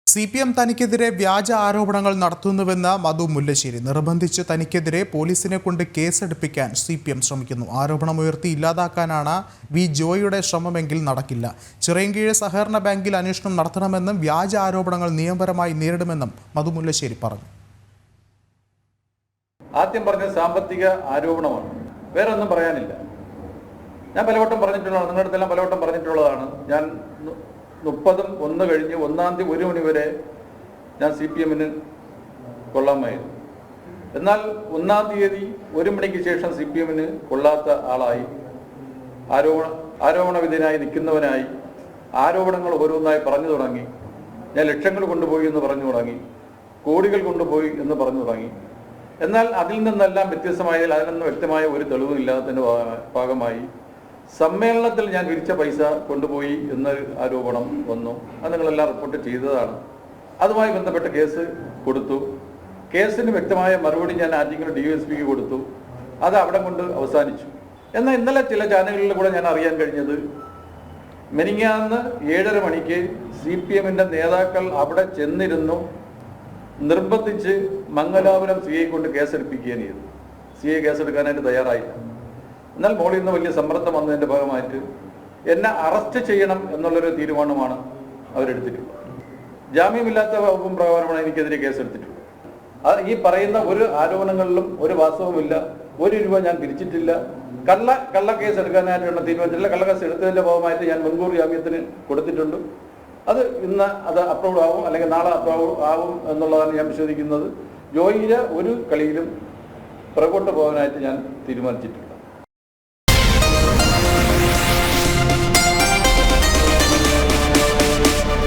CPM തനിക്കെതിരെ വ്യാജ ആരോപണങ്ങൾ നടത്തുന്നുവെന്ന് മധു മുല്ലശ്ശേരി നിർബന്ധിച്ച് തനിക്കെതിരെ പോലീസിനെ കൊണ്ട് കേസെടുപ്പിക്കാൻ CPM ശ്രമിക്കുന്നു. ആരോപണമുയർത്തി ഇല്ലാതാക്കാനാണ് വി ജോയിയുടെ ശ്രമമെങ്കിൽ നടക്കില്ല. ചിറയൻകീഴ് സഹകരണ ബാങ്കിൽ അന്വേഷണം നടത്തണമെന്നും വ്യാജ ആരോപണങ്ങൾ നിയമപരമായി നേരിടുമെന്നും മധു മുല്ലശ്ശേരി പറഞ്ഞു. ആദ്യം പറഞ്ഞ സാമ്പത്തിക ആരോപണമാണ്, വേറെ ഒന്നും പറയാനില്ല. ഞാൻ പലവട്ടം പറഞ്ഞിട്ടുള്ളതാണ്, നിങ്ങളുടെ അടുത്തെല്ലാം പലവട്ടം പറഞ്ഞിട്ടുള്ളതാണ്. ഞാൻ 30/1 കഴിഞ്ഞ് 1-ാം തീയതി 1 മണി വരെ ഞാൻ CPM-ന് കൊള്ളാമായിരുന്നു. എന്നാൽ 1-ാം തീയതി 1 മണിക്ക് ശേഷം CPM-ന് കൊള്ളാത്ത ആളായി, ആരോപണ വിധേയനായി നിൽക്കുന്നവനായി ആരോപണങ്ങൾ ഓരോന്നായി പറഞ്ഞു തുടങ്ങി. ഞാൻ ലക്ഷങ്ങൾ കൊണ്ടുപോയി എന്ന് പറഞ്ഞു തുടങ്ങി, കോടികൾ കൊണ്ടുപോയി എന്ന് പറഞ്ഞു തുടങ്ങി. എന്നാൽ അതിൽ നിന്നെല്ലാം വ്യത്യസ്തമായതിൽ അതിനൊന്നും വ്യക്തമായ ഒരു തെളിവില്ലാത്തതിൻ്റെ ഭാഗമായി സമ്മേളനത്തിൽ ഞാൻ വിരിച്ച പൈസ കൊണ്ടുപോയി എന്നൊരു ആരോപണം വന്നു. അത് നിങ്ങളെല്ലാം റിപ്പോർട്ട് ചെയ്തതാണ്. അതുമായി ബന്ധപ്പെട്ട കേസ് കൊടുത്തു. കേസിന് വ്യക്തമായ മറുപടി ഞാൻ ആറ്റിങ്ങൽ DSPക്ക് കൊടുത്തു. അത് അവിടെ കൊണ്ട് അവസാനിച്ചു. എന്നാൽ ഇന്നലെ ചില ചാനലുകളിൽ കൂടെ ഞാൻ അറിയാൻ കഴിഞ്ഞത്, മെനിങ്ങാന്ന് 7:30 മണിക്ക് CPM-ന്റെ നേതാക്കൾ അവിടെ ചെന്നിരുന്നു, നിർബന്ധിച്ച് മംഗലാപുരം CI കൊണ്ട് കേസെടുപ്പിക്കുകയാണ് ചെയ്തു. CI കേസെടുക്കാനായിട്ട് തയ്യാറായില്ല. എന്നാൽ മോളിൽ നിന്ന് വലിയ സമ്മർദ്ദം വന്നതിൻ്റെ ഭാഗമായിട്ട് എന്നെ അറസ്റ്റ് ചെയ്യണം എന്നുള്ളൊരു തീരുമാനമാണ് അവരെടുത്തിട്ടുള്ളത്. ജാമ്യമില്ലാത്ത വകുപ്പും പ്രകാരമാണ് എനിക്കെതിരെ കേസെടുത്തിട്ടുള്ളത്. അത് ഈ പറയുന്ന ഒരു ആരോപണങ്ങളിലും ഒരു വാസ്തവമില്ല. 1 രൂപ ഞാൻ പിരിച്ചിട്ടില്ല. കള്ള കേസ് എടുക്കാനായിട്ടുള്ള തീരുമാനത്തില്ല. കള്ള കേസ് എടുത്തതിൻ്റെ ഭാഗമായിട്ട് ഞാൻ മുൻകൂർ ജാമ്യത്തിന് കൊടുത്തിട്ടുണ്ട്. അത് ഇന്ന് അത് അപ്രൂവ് ആവും, അല്ലെങ്കിൽ നാളെ അപ്രൂവ് ആവും എന്നുള്ളതാണ് ഞാൻ വിശ്വസിക്കുന്നത്. ജോയിയുടെ ഒരു കളിയിലും പുറകോട്ട് പോകാനായിട്ട് ഞാൻ തീരുമാനിച്ചിട്ടുണ്ട്.